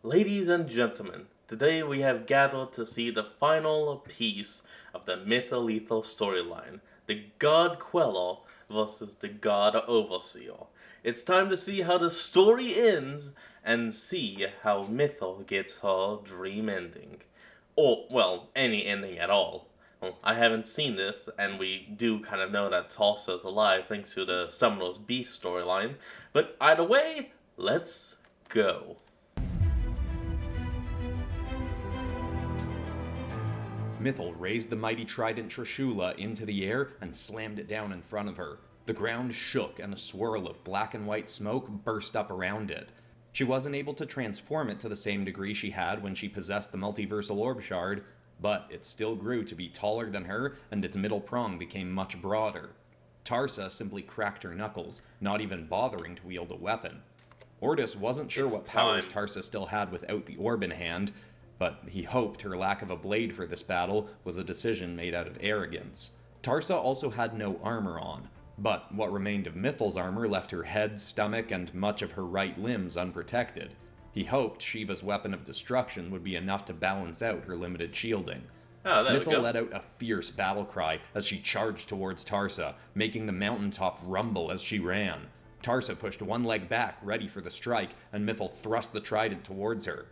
Ladies and gentlemen, today we have gathered to see the final piece of the Mythal storyline, the Godqueller versus the God Overseer. It's time to see how the story ends and see how Mythal gets her dream ending. Or, well, any ending at all. Well, I haven't seen this, and we do kind of know that Tulsa's alive thanks to the Summoner's Beast storyline, but either way, let's go. Mythal raised the mighty trident Trishula into the air and slammed it down in front of her. The ground shook and a swirl of black and white smoke burst up around it. She wasn't able to transform it to the same degree she had when she possessed the multiversal orb shard, but it still grew to be taller than her and its middle prong became much broader. Tarsa simply cracked her knuckles, not even bothering to wield a weapon. Ordis wasn't sure what powers Tarsa still had without the orb in hand, but he hoped her lack of a blade for this battle was a decision made out of arrogance. Tarsa also had no armor on, but what remained of Mythal's armor left her head, stomach, and much of her right limbs unprotected. He hoped Shiva's weapon of destruction would be enough to balance out her limited shielding. Mythal let out a fierce battle cry as she charged towards Tarsa, making the mountaintop rumble as she ran. Tarsa pushed one leg back, ready for the strike, and Mythal thrust the trident towards her.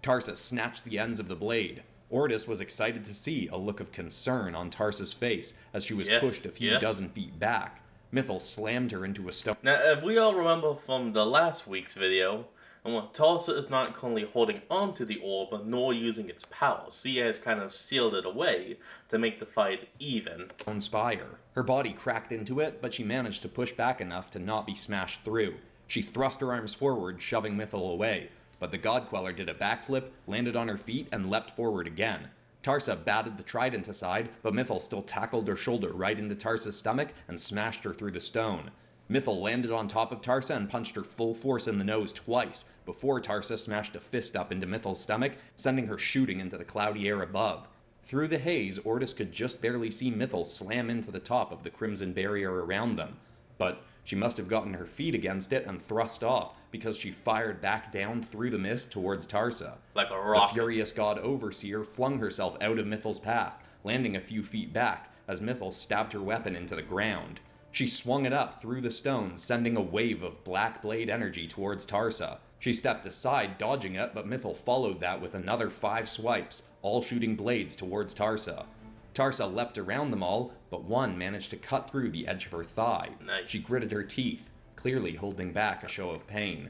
Tarsa snatched the ends of the blade. Ordis was excited to see a look of concern on Tarsa's face as she was pushed a few dozen feet back. Mythal slammed her into a stone. Now, if we all remember from the last week's video, Tarsa is not currently holding onto the orb nor using its power. Sia has kind of sealed it away to make the fight even. Spire. Her body cracked into it, but she managed to push back enough to not be smashed through. She thrust her arms forward, shoving Mythal away. But the Godqueller did a backflip, landed on her feet, and leapt forward again. Tarsa batted the trident aside, but Mythal still tackled her shoulder right into Tarsa's stomach and smashed her through the stone. Mythal landed on top of Tarsa and punched her full force in the nose twice, before Tarsa smashed a fist up into Mythal's stomach, sending her shooting into the cloudy air above. Through the haze, Ordis could just barely see Mythal slam into the top of the crimson barrier around them. But she must have gotten her feet against it and thrust off, because she fired back down through the mist towards Tarsa. Like a rocket. The furious god Overseer flung herself out of Mythal's path, landing a few feet back, as Mythal stabbed her weapon into the ground. She swung it up through the stones, sending a wave of black blade energy towards Tarsa. She stepped aside, dodging it, but Mythal followed that with another 5 swipes, all shooting blades towards Tarsa. Tarsa leapt around them all, but one managed to cut through the edge of her thigh. Nice. She gritted her teeth, clearly holding back a show of pain.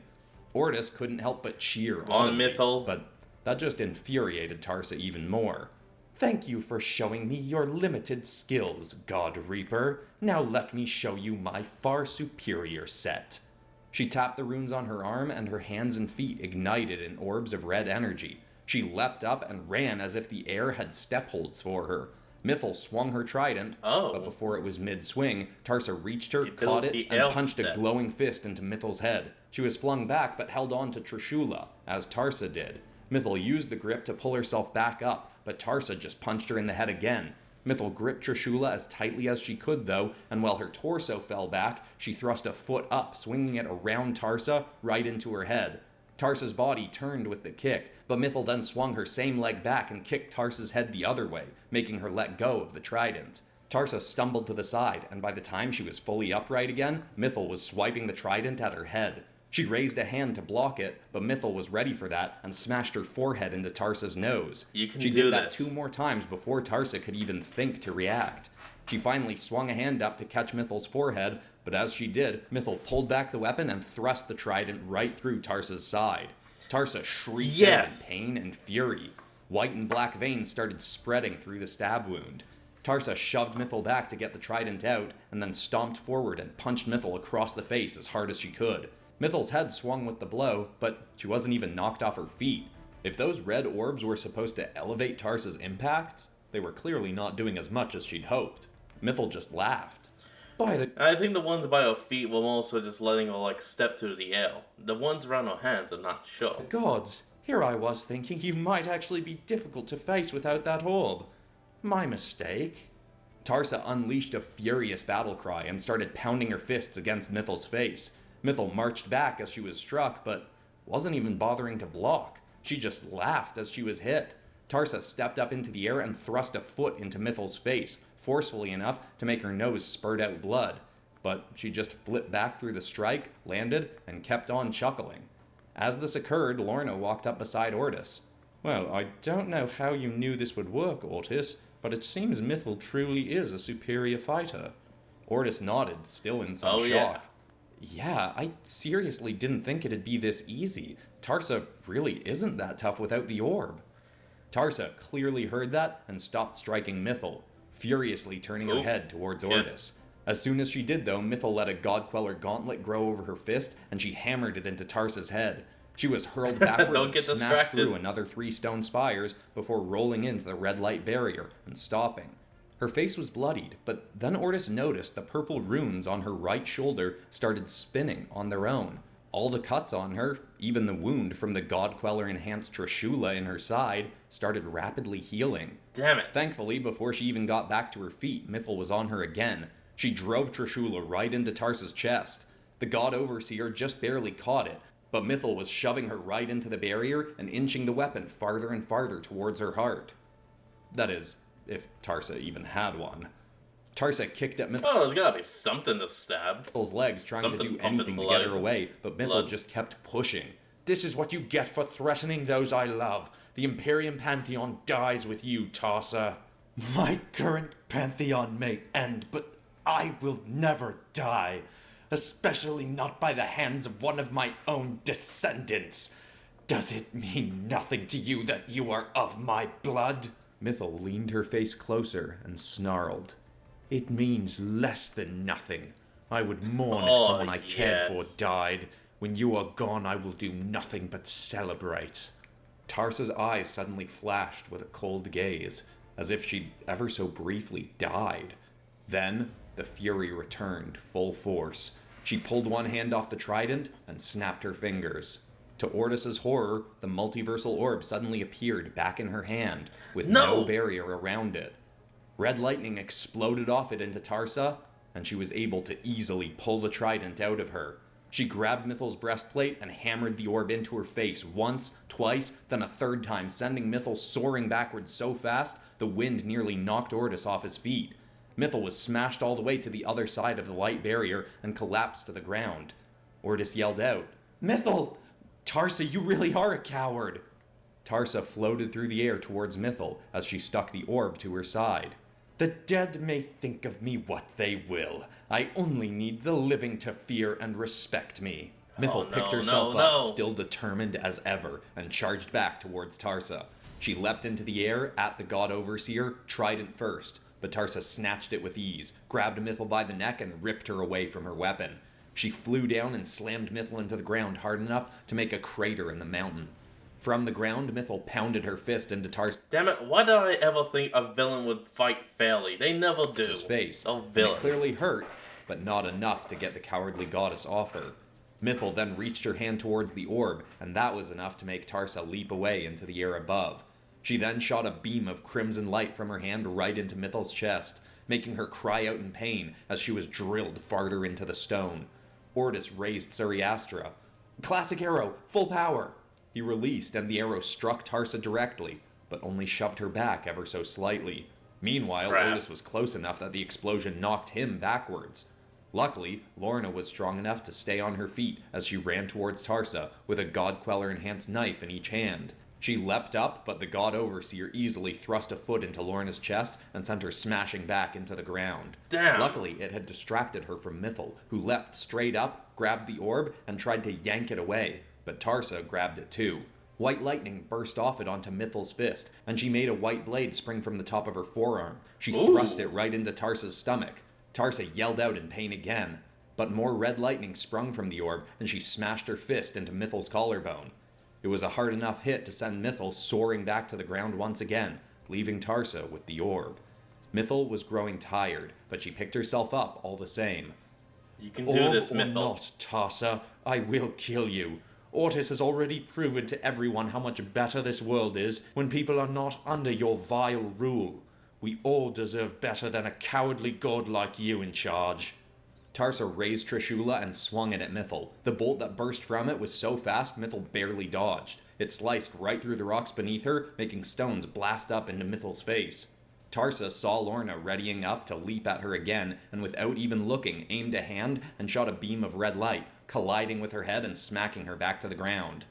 Ordis couldn't help but cheer on Mythal, but that just infuriated Tarsa even more. Thank you for showing me your limited skills, God Reaper. Now let me show you my far superior set. She tapped the runes on her arm, and her hands and feet ignited in orbs of red energy. She leapt up and ran as if the air had step holds for her. Mythal swung her trident, but before it was mid-swing, Tarsa reached her, caught it, and punched a glowing fist into Mythal's head. She was flung back, but held on to Trishula, as Tarsa did. Mythal used the grip to pull herself back up, but Tarsa just punched her in the head again. Mythal gripped Trishula as tightly as she could, though, and while her torso fell back, she thrust a foot up, swinging it around Tarsa, right into her head. Tarsa's body turned with the kick, but Mythal then swung her same leg back and kicked Tarsa's head the other way, making her let go of the trident. Tarsa stumbled to the side, and by the time she was fully upright again, Mythal was swiping the trident at her head. She raised a hand to block it, but Mythal was ready for that and smashed her forehead into Tarsa's nose. She did that 2 more times before Tarsa could even think to react. She finally swung a hand up to catch Mythal's forehead, but as she did, Mythal pulled back the weapon and thrust the trident right through Tarsa's side. Tarsa shrieked out in pain and fury. White and black veins started spreading through the stab wound. Tarsa shoved Mythal back to get the trident out, and then stomped forward and punched Mythal across the face as hard as she could. Mythal's head swung with the blow, but she wasn't even knocked off her feet. If those red orbs were supposed to elevate Tarsa's impacts, they were clearly not doing as much as she'd hoped. Mythal just laughed. I think the ones by her feet were also just letting her, step through the air. The ones around her hands, I'm not sure. Gods, here I was thinking you might actually be difficult to face without that orb. My mistake. Tarsa unleashed a furious battle cry and started pounding her fists against Mythal's face. Mythal marched back as she was struck, but wasn't even bothering to block. She just laughed as she was hit. Tarsa stepped up into the air and thrust a foot into Mythal's face, forcefully enough to make her nose spurt out blood. But she just flipped back through the strike, landed, and kept on chuckling. As this occurred, Lorna walked up beside Ortis. "Well, I don't know how you knew this would work, Ortis, but it seems Mythal truly is a superior fighter." Ortis nodded, still in some shock. Yeah, I seriously didn't think it'd be this easy. Tarsa really isn't that tough without the orb. Tarsa clearly heard that and stopped striking Mythal, furiously turning her head towards Ortis. As soon as she did, though, Mythal let a Godqueller gauntlet grow over her fist, and she hammered it into Tarsa's head. She was hurled backwards and smashed through another 3 stone spires before rolling into the red light barrier and stopping. Her face was bloodied, but then Ortis noticed the purple runes on her right shoulder started spinning on their own. All the cuts on her, even the wound from the Godqueller-enhanced Trishula in her side, started rapidly healing. Damn it. Thankfully, before she even got back to her feet, Mythal was on her again. She drove Trishula right into Tarsa's chest. The God Overseer just barely caught it, but Mythal was shoving her right into the barrier and inching the weapon farther and farther towards her heart. That is, if Tarsa even had one. Tarsa kicked at Mythal. Oh, there's gotta be something to stab. Mythal's legs, trying to do anything to get her away, but Mythal just kept pushing. "This is what you get for threatening those I love. The Imperium Pantheon dies with you, Tarsa." "My current pantheon may end, but I will never die, especially not by the hands of one of my own descendants. Does it mean nothing to you that you are of my blood?" Mythal leaned her face closer and snarled. "It means less than nothing. I would mourn if someone I cared for died. When you are gone, I will do nothing but celebrate." Tarsa's eyes suddenly flashed with a cold gaze, as if she'd ever so briefly died. Then, the fury returned full force. She pulled one hand off the trident and snapped her fingers. To Ortis's horror, the multiversal orb suddenly appeared back in her hand, with no barrier around it. Red lightning exploded off it into Tarsa, and she was able to easily pull the trident out of her. She grabbed Mythal's breastplate and hammered the orb into her face once, twice, then a third time, sending Mythal soaring backwards so fast the wind nearly knocked Ortis off his feet. Mythal was smashed all the way to the other side of the light barrier and collapsed to the ground. Ortis yelled out, "Mythal! Tarsa, you really are a coward!" Tarsa floated through the air towards Mythal as she stuck the orb to her side. "The dead may think of me what they will. I only need the living to fear and respect me." Mythal picked herself up, still determined as ever, and charged back towards Tarsa. She leapt into the air at the God Overseer, trident first, but Tarsa snatched it with ease, grabbed Mythal by the neck, and ripped her away from her weapon. She flew down and slammed Mythal into the ground hard enough to make a crater in the mountain. From the ground, Mythal pounded her fist into Tarsa's Damn it, why did I ever think a villain would fight fairly? They never do. face. Oh, villains. It clearly hurt, but not enough to get the cowardly goddess off her. Mythal then reached her hand towards the orb, and that was enough to make Tarsa leap away into the air above. She then shot a beam of crimson light from her hand right into Mythal's chest, making her cry out in pain as she was drilled farther into the stone. Ortis raised Suriastra. "Classic arrow, full power!" He released, and the arrow struck Tarsa directly, but only shoved her back ever so slightly. Meanwhile, Ortis was close enough that the explosion knocked him backwards. Luckily, Lorna was strong enough to stay on her feet as she ran towards Tarsa, with a Godqueller-enhanced knife in each hand. She leapt up, but the God Overseer easily thrust a foot into Lorna's chest and sent her smashing back into the ground. Damn! Luckily, it had distracted her from Mythal, who leapt straight up, grabbed the orb, and tried to yank it away, but Tarsa grabbed it too. White lightning burst off it onto Mythal's fist, and she made a white blade spring from the top of her forearm. She thrust it right into Tarsa's stomach. Tarsa yelled out in pain again, but more red lightning sprung from the orb, and she smashed her fist into Mythal's collarbone. It was a hard enough hit to send Mythal soaring back to the ground once again, leaving Tarsa with the orb. Mythal was growing tired, but she picked herself up all the same. You can do this, Orb or Mythal. not, Tarsa, I will kill you. Ortis has already proven to everyone how much better this world is when people are not under your vile rule. We all deserve better than a cowardly god like you in charge. Tarsa raised Trishula and swung it at Mythal. The bolt that burst from it was so fast Mythal barely dodged. It sliced right through the rocks beneath her, making stones blast up into Mythal's face. Tarsa saw Lorna readying up to leap at her again, and without even looking, aimed a hand and shot a beam of red light, colliding with her head and smacking her back to the ground.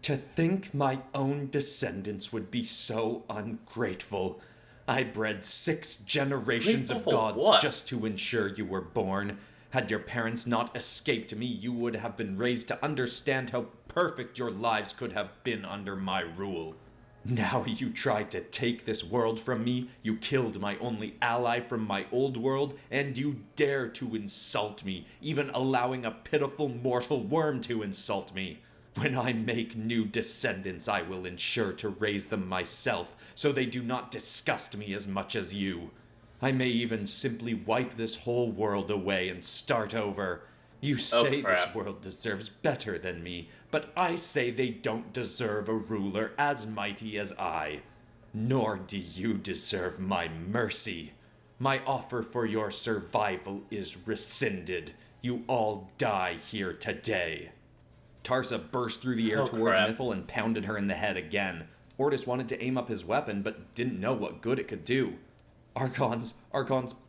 To think my own descendants would be so ungrateful. I bred 6 generations of gods just to ensure you were born. Had your parents not escaped me, you would have been raised to understand how perfect your lives could have been under my rule. Now you tried to take this world from me, you killed my only ally from my old world, and you dare to insult me, even allowing a pitiful mortal worm to insult me. When I make new descendants, I will ensure to raise them myself, so they do not disgust me as much as you. I may even simply wipe this whole world away and start over. You say this world deserves better than me, but I say they don't deserve a ruler as mighty as I. Nor do you deserve my mercy. My offer for your survival is rescinded. You all die here today. Tarsa burst through the air towards Mythal and pounded her in the head again. Ortis wanted to aim up his weapon, but didn't know what good it could do. Archons,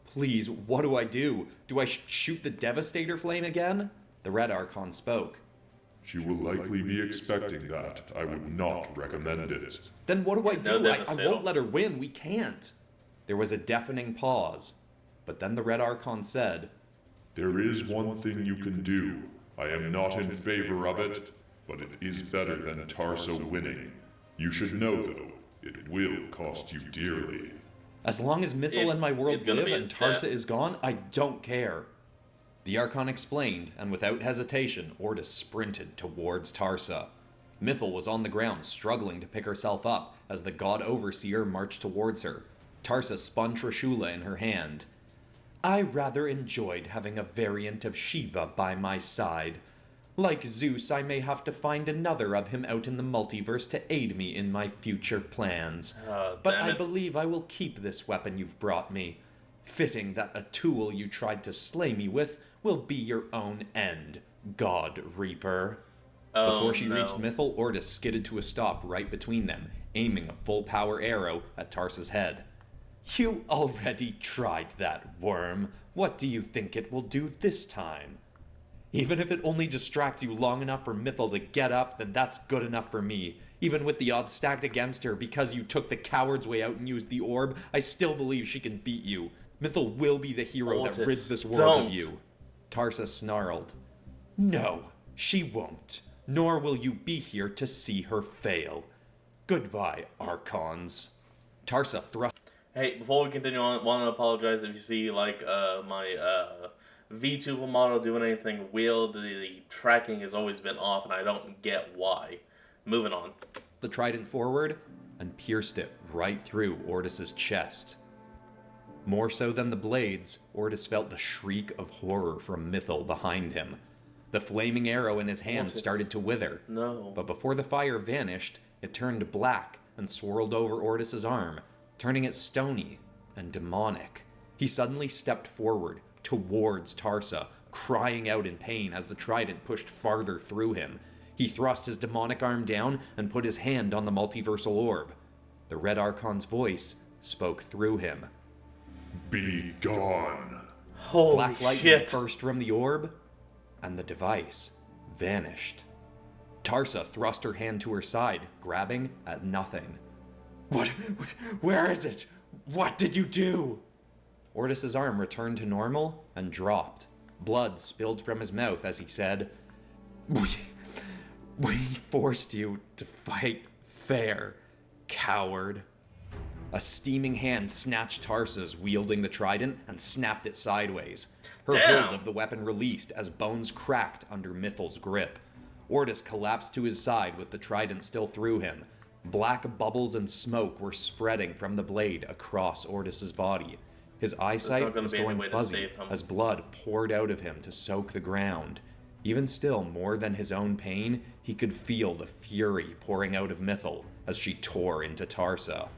please, what do I do? Do I shoot the Devastator flame again? The Red Archon spoke. She will likely be expecting that. I would not recommend it. Then what do I do? I won't let her win. We can't. There was a deafening pause. But then the Red Archon said, There is one thing you can do. I am not in favor of it, but it is better than Tarsa winning. You should know, though, it will cost you dearly. As long as Mythal and my world live and Tarsa is gone, I don't care. The Archon explained, and without hesitation, Ortis sprinted towards Tarsa. Mythal was on the ground, struggling to pick herself up, as the God Overseer marched towards her. Tarsa spun Trishula in her hand. I rather enjoyed having a variant of Shiva by my side. Like Zeus, I may have to find another of him out in the multiverse to aid me in my future plans. But I believe I will keep this weapon you've brought me. Fitting that a tool you tried to slay me with will be your own end, God Reaper. Before she reached Mythal, Ortis skidded to a stop right between them, aiming a full-power arrow at Tarsa's head. You already tried that, worm. What do you think it will do this time? Even if it only distracts you long enough for Mythal to get up, then that's good enough for me. Even with the odds stacked against her because you took the coward's way out and used the orb, I still believe she can beat you. Mythal will be the hero that rids this world of you. Tarsa snarled. No, she won't. Nor will you be here to see her fail. Goodbye, Archons. Tarsa thrust. Hey, before we continue on, I want to apologize if you see, like, my, VTuber model doing anything weird. The tracking has always been off, and I don't get why. Moving on. The trident forward and pierced it right through Ortis's chest. More so than the blades, Ortis felt the shriek of horror from Mythal behind him. The flaming arrow in his hand started to wither. No. But before the fire vanished, it turned black and swirled over Ortis's arm, turning it stony and demonic. He suddenly stepped forward, towards Tarsa, crying out in pain as the trident pushed farther through him. He thrust his demonic arm down and put his hand on the multiversal orb. The Red Archon's voice spoke through him. Be gone. Holy Black light shit. burst from the orb, and the device vanished. Tarsa thrust her hand to her side, grabbing at nothing. Where is it? What did you do? Ortis's arm returned to normal and dropped. Blood spilled from his mouth as he said, We forced you to fight fair, coward. A steaming hand snatched Tarsa's, wielding the trident, and snapped it sideways. Her hold of the weapon released as bones cracked under Mythal's grip. Ortis collapsed to his side with the trident still through him. Black bubbles and smoke were spreading from the blade across Ortis's body. His eyesight was going fuzzy as blood poured out of him to soak the ground. Even still, more than his own pain, he could feel the fury pouring out of Mythal as she tore into Tarsa.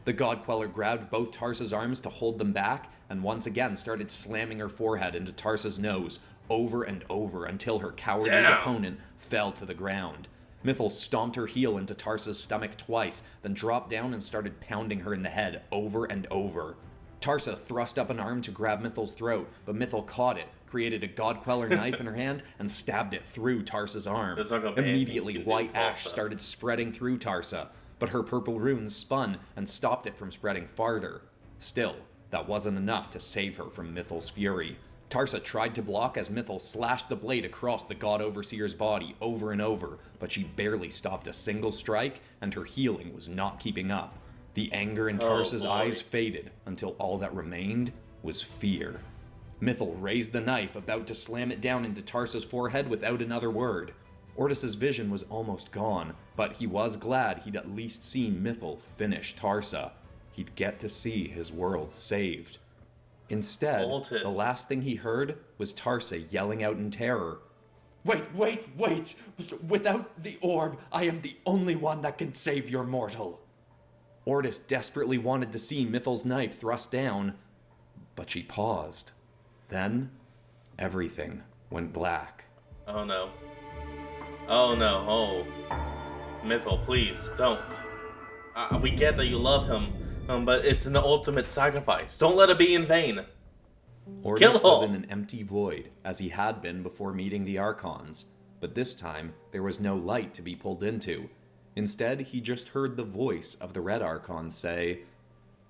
The Godqueller grabbed both Tarsa's arms to hold them back, and once again started slamming her forehead into Tarsa's nose, over and over until her cowardly opponent fell to the ground. Mythal stomped her heel into Tarsa's stomach twice, then dropped down and started pounding her in the head over and over. Tarsa thrust up an arm to grab Mythal's throat, but Mythal caught it, created a Godqueller knife in her hand, and stabbed it through Tarsa's arm. Immediately, white ash started spreading through Tarsa, but her purple runes spun and stopped it from spreading farther. Still, that wasn't enough to save her from Mythal's fury. Tarsa tried to block as Mythal slashed the blade across the God Overseer's body over and over, but she barely stopped a single strike, and her healing was not keeping up. The anger in Tarsa's eyes faded until all that remained was fear. Mythal raised the knife, about to slam it down into Tarsa's forehead without another word. Ortis's vision was almost gone, but he was glad he'd at least seen Mythal finish Tarsa. He'd get to see his world saved. Instead, the last thing he heard was Tarsa yelling out in terror. Wait! Without the orb, I am the only one that can save your mortal. Ortis desperately wanted to see Mythal's knife thrust down, but she paused. Then, everything went black. Oh no. Oh no, oh. Mythal, please, don't. We get that you love him, but it's an ultimate sacrifice. Don't let it be in vain. Ortis was in an empty void, as he had been before meeting the Archons, but this time there was no light to be pulled into. Instead, he just heard the voice of the Red Archon say,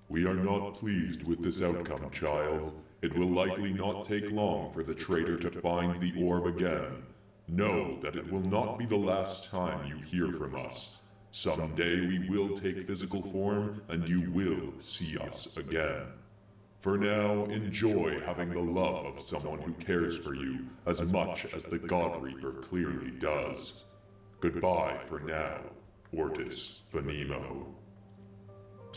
"We are not pleased with this outcome, child. It will likely not take long for the traitor to find the orb again. Know that it will not be the last time you hear from us. Someday we will take physical form, and you will see us again. For now, enjoy having the love of someone who cares for you as much as the God Reaper clearly does. Goodbye for now, Ortis Fanimo."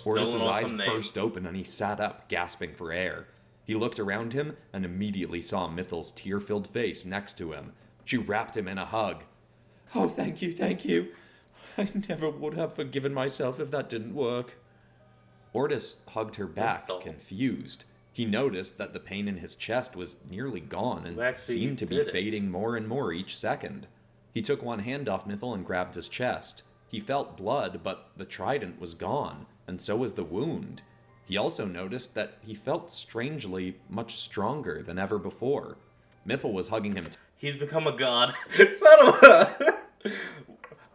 Ortis's eyes burst open and he sat up, gasping for air. He looked around him and immediately saw Mythal's tear-filled face next to him. She wrapped him in a hug. "Oh, thank you. I never would have forgiven myself if that didn't work." Ortis hugged her back, confused. He noticed that the pain in his chest was nearly gone and seemed to be fading more and more each second. He took one hand off Mythal and grabbed his chest. He felt blood, but the trident was gone, and so was the wound. He also noticed that he felt strangely much stronger than ever before. Mythal was hugging him. He's become a god. Son of a...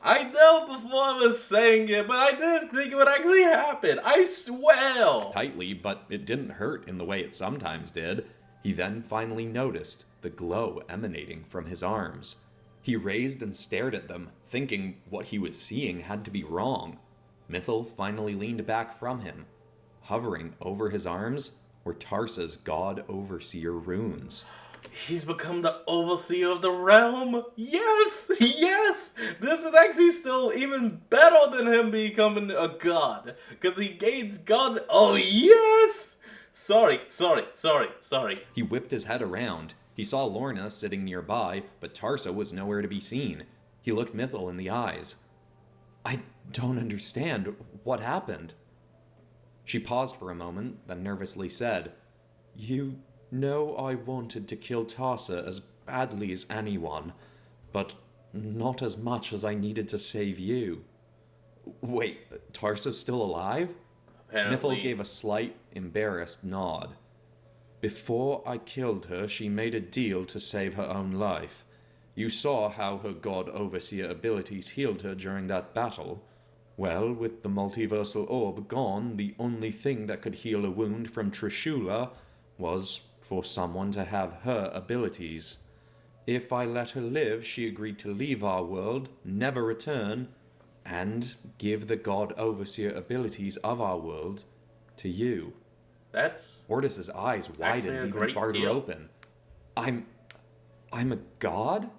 I know before I was saying it, but I didn't think it would actually happen. I swear. Tightly, but it didn't hurt in the way it sometimes did. He then finally noticed the glow emanating from his arms. He raised and stared at them, thinking what he was seeing had to be wrong. Mythal finally leaned back from him. Hovering over his arms were Tarsa's God Overseer runes. He's become the overseer of the realm. Yes. This is actually still even better than him becoming a god, because he gains god. Oh yes. Sorry. He whipped his head around. He saw Lorna sitting nearby, but Tarsa was nowhere to be seen. He looked Mythal in the eyes. "I don't understand. What happened?" She paused for a moment, then nervously said, "You know I wanted to kill Tarsa as badly as anyone, but not as much as I needed to save you." "Wait, Tarsa's still alive?" Apparently. Mythal gave a slight, embarrassed nod. "Before I killed her, she made a deal to save her own life. You saw how her God Overseer abilities healed her during that battle. Well, with the multiversal orb gone, the only thing that could heal a wound from Trishula was for someone to have her abilities. If I let her live, she agreed to leave our world, never return, and give the God Overseer abilities of our world to you." That's Ortis's eyes widened even farther open. I'm a god?"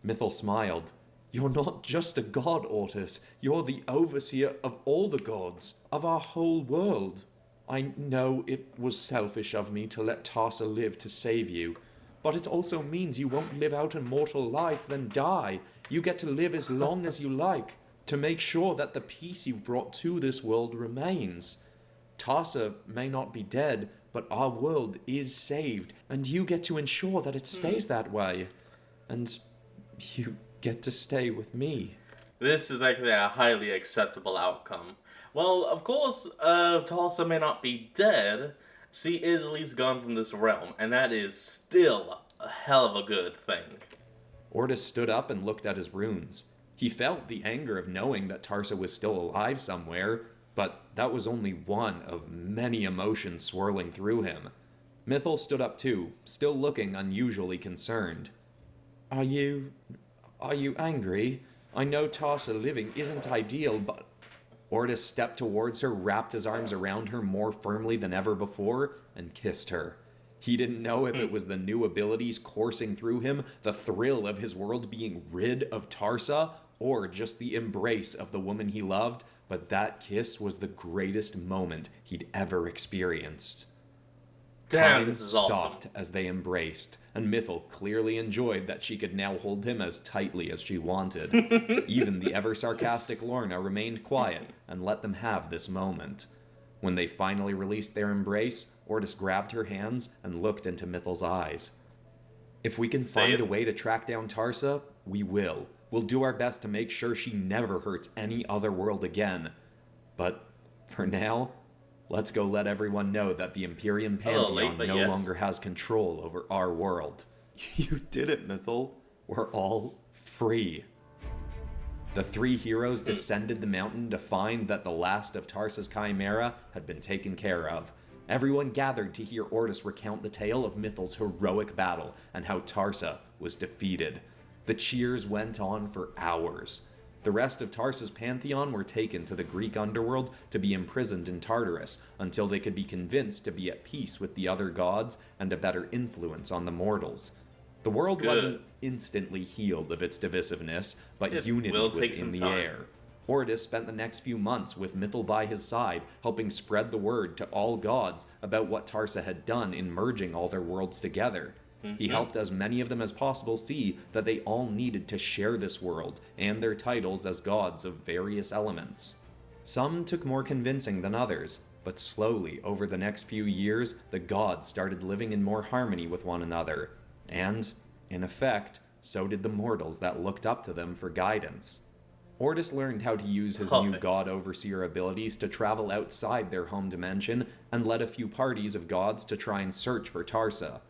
Mythal smiled. "You're not just a god, Ortis. You're the overseer of all the gods, of our whole world. I know it was selfish of me to let Tarsa live to save you, but it also means you won't live out a mortal life, then die. You get to live as long as you like, to make sure that the peace you've brought to this world remains. Tarsa may not be dead, but our world is saved, and you get to ensure that it stays that way. And you get to stay with me." This is actually a highly acceptable outcome. Well, of course, Tulsa may not be dead. She is at least gone from this realm, and that is still a hell of a good thing. Ortis stood up and looked at his runes. He felt the anger of knowing that Tarsa was still alive somewhere, but that was only one of many emotions swirling through him. Mythal stood up too, still looking unusually concerned. Are you angry? I know Tarsa living isn't ideal, but... Ortis stepped towards her, wrapped his arms around her more firmly than ever before, and kissed her. He didn't know if it was the new abilities coursing through him, the thrill of his world being rid of Tarsa, or just the embrace of the woman he loved, but that kiss was the greatest moment he'd ever experienced. Damn, Time this is stopped awesome. as they embraced, and Mythal clearly enjoyed that she could now hold him as tightly as she wanted. Even the ever-sarcastic Lorna remained quiet and let them have this moment. When they finally released their embrace, Ortis grabbed her hands and looked into Mythal's eyes. If we can find a way to track down Tarsa, we will. We'll do our best to make sure she never hurts any other world again. But for now, let's go let everyone know that the Imperium Pantheon no longer has control over our world. You did it, Mythal. We're all free. The three heroes descended the mountain to find that the last of Tarsa's chimera had been taken care of. Everyone gathered to hear Ortis recount the tale of Mythal's heroic battle and how Tarsa was defeated. The cheers went on for hours. The rest of Tarsa's pantheon were taken to the Greek underworld to be imprisoned in Tartarus until they could be convinced to be at peace with the other gods and a better influence on the mortals. The world wasn't instantly healed of its divisiveness, but unity was in the air. Ortis spent the next few months with Mythal by his side, helping spread the word to all gods about what Tarsa had done in merging all their worlds together. He helped as many of them as possible see that they all needed to share this world and their titles as gods of various elements. Some took more convincing than others, but slowly over the next few years, the gods started living in more harmony with one another. And, in effect, so did the mortals that looked up to them for guidance. Ortis learned how to use his new God Overseer abilities to travel outside their home dimension and led a few parties of gods to try and search for Tarsa.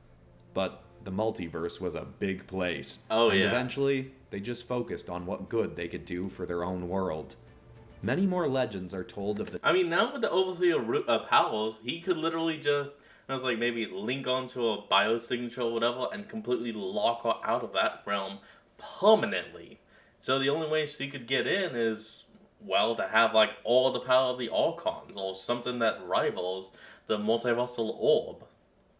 But the multiverse was a big place, and eventually they just focused on what good they could do for their own world. Many more legends are told of the... I mean, now with the Overseer powers, he could literally just, maybe link onto a biosignature or whatever and completely lock her out of that realm permanently. So the only way she could get in is, well, to have, all the power of the Archons, or something that rivals the multiversal orb,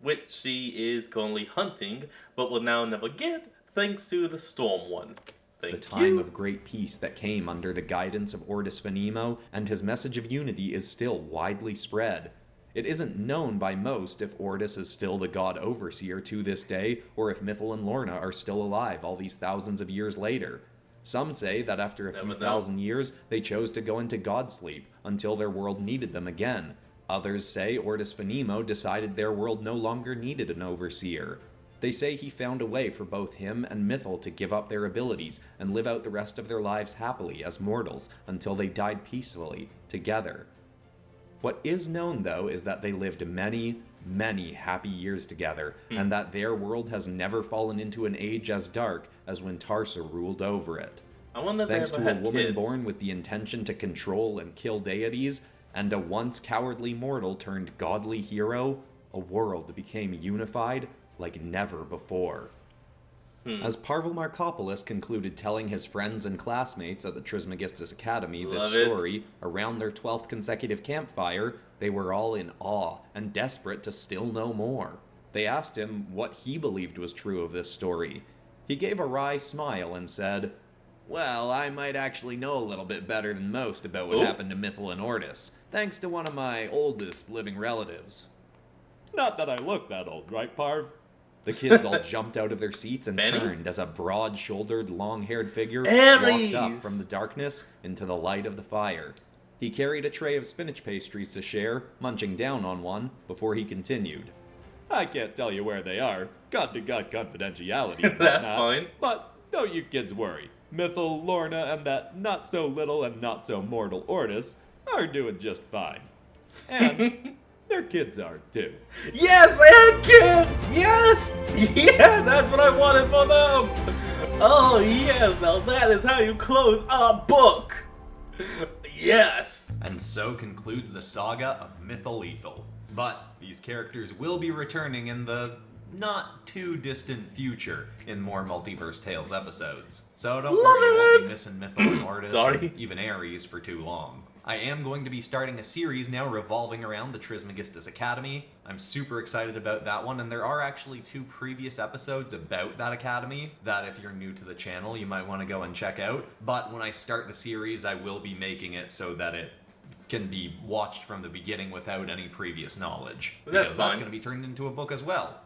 which she is currently hunting, but will now never get, thanks to the Storm one. The time of great peace that came under the guidance of Ortis Venimo, and his message of unity is still widely spread. It isn't known by most if Ortis is still the God Overseer to this day, or if Mythal and Lorna are still alive all these thousands of years later. Some say that after a few thousand years, they chose to go into God sleep until their world needed them again. Others say Ortis Venimo decided their world no longer needed an overseer. They say he found a way for both him and Mythal to give up their abilities and live out the rest of their lives happily as mortals until they died peacefully, together. What is known, though, is that they lived many, many happy years together, and that their world has never fallen into an age as dark as when Tarsa ruled over it. I wonder if Thanks they ever to a had woman kids. born with the intention to control and kill deities, and a once cowardly mortal turned godly hero, a world became unified like never before. As Parvel Markopolis concluded telling his friends and classmates at the Trismegistus Academy this story around their 12th consecutive campfire, they were all in awe and desperate to still know more. They asked him what he believed was true of this story. He gave a wry smile and said, "Well, I might actually know a little bit better than most about what happened to Mythal and Ortis, thanks to one of my oldest living relatives." Not that I look that old, right, Parv? The kids all jumped out of their seats and Benny? turned as a broad-shouldered, long-haired figure Ares! walked up from the darkness into the light of the fire. He carried a tray of spinach pastries to share, munching down on one, before he continued. I can't tell you where they are. God-to-God confidentiality and That's whatnot. fine. But don't you kids worry. Mythal, Lorna, and that not-so-little and not-so-mortal Ortis are doing just fine. And their kids are, too. Yes, they had kids! Yes! Yes, that's what I wanted for them! Oh, yes, now that is how you close a book! Yes! And so concludes the saga of Mythal. But these characters will be returning in the not too distant future in more Multiverse Tales episodes. So don't worry, you won't be missing Mythal and Ortis and even Ares for too long. I am going to be starting a series now revolving around the Trismegistus Academy. I'm super excited about that one, and there are actually 2 previous episodes about that academy that if you're new to the channel, you might want to go and check out. But when I start the series, I will be making it so that it can be watched from the beginning without any previous knowledge. That's because that's going to be turned into a book as well,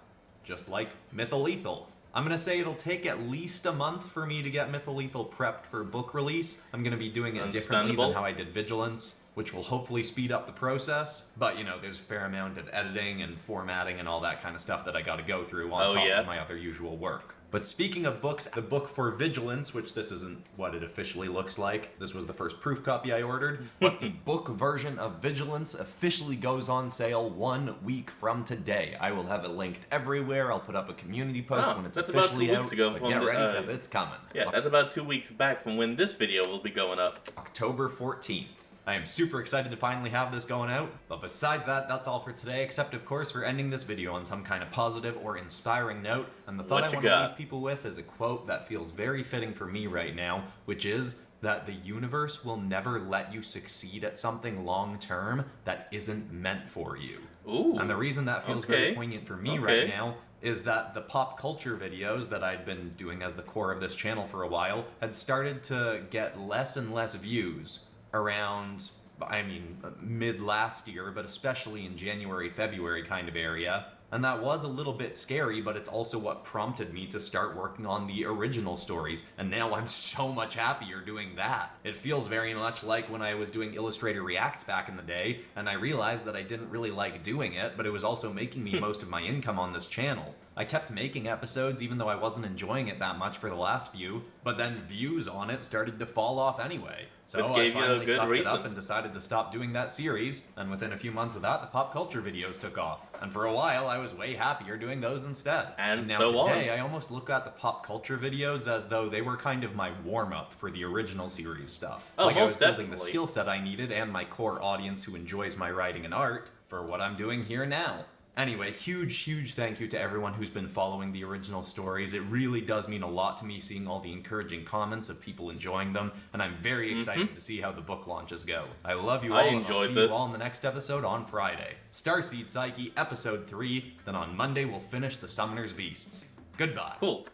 just like Mythal. I'm going to say it'll take at least a month for me to get Mythal prepped for book release. I'm going to be doing it differently than how I did Vigilance, which will hopefully speed up the process. But, you know, there's a fair amount of editing and formatting and all that kind of stuff that I got to go through on top of my other usual work. But speaking of books, the book for Vigilance, which this isn't what it officially looks like. This was the first proof copy I ordered. But the book version of Vigilance officially goes on sale 1 week from today. I will have it linked everywhere. I'll put up a community post when it's officially out. But get ready because it's coming. Yeah, that's about 2 weeks back from when this video will be going up. October 14th. I am super excited to finally have this going out, but besides that, that's all for today, except of course for ending this video on some kind of positive or inspiring note, and the thought I want to leave people with is a quote that feels very fitting for me right now, which is that the universe will never let you succeed at something long-term that isn't meant for you. Ooh, and the reason that feels very poignant for me right now is that the pop culture videos that I'd been doing as the core of this channel for a while had started to get less and less views around, I mean, mid last year, but especially in January, February kind of area. And that was a little bit scary, but it's also what prompted me to start working on the original stories, and now I'm so much happier doing that. It feels very much like when I was doing Illustrator Reacts back in the day, and I realized that I didn't really like doing it, but it was also making me most of my income on this channel. I kept making episodes even though I wasn't enjoying it that much for the last few, but then views on it started to fall off anyway. So I finally sucked it up and decided to stop doing that series, and within a few months of that, the pop culture videos took off. And for a while, I was way happier doing those instead. And now today, I almost look at the pop culture videos as though they were kind of my warm-up for the original series stuff. Oh, like I was building the skill set I needed and my core audience who enjoys my writing and art for what I'm doing here now. Anyway, huge thank you to everyone who's been following the original stories. It really does mean a lot to me seeing all the encouraging comments of people enjoying them, and I'm very excited to see how the book launches go. I love you all, and I'll see you all in the next episode on Friday. Starseed Psyche, Episode 3, then on Monday we'll finish The Summoner's Beasts. Goodbye. Cool.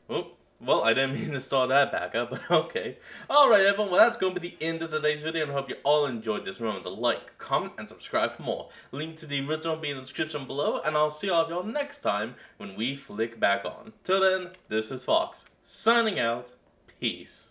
Oh. Well, I didn't mean to start that back up, but okay. Alright everyone, well that's going to be the end of today's video, and I hope you all enjoyed this. Remember to like, comment, and subscribe for more. Link to the original will be in the description below, and I'll see all of y'all next time when we flick back on. Till then, this is Fox, signing out. Peace.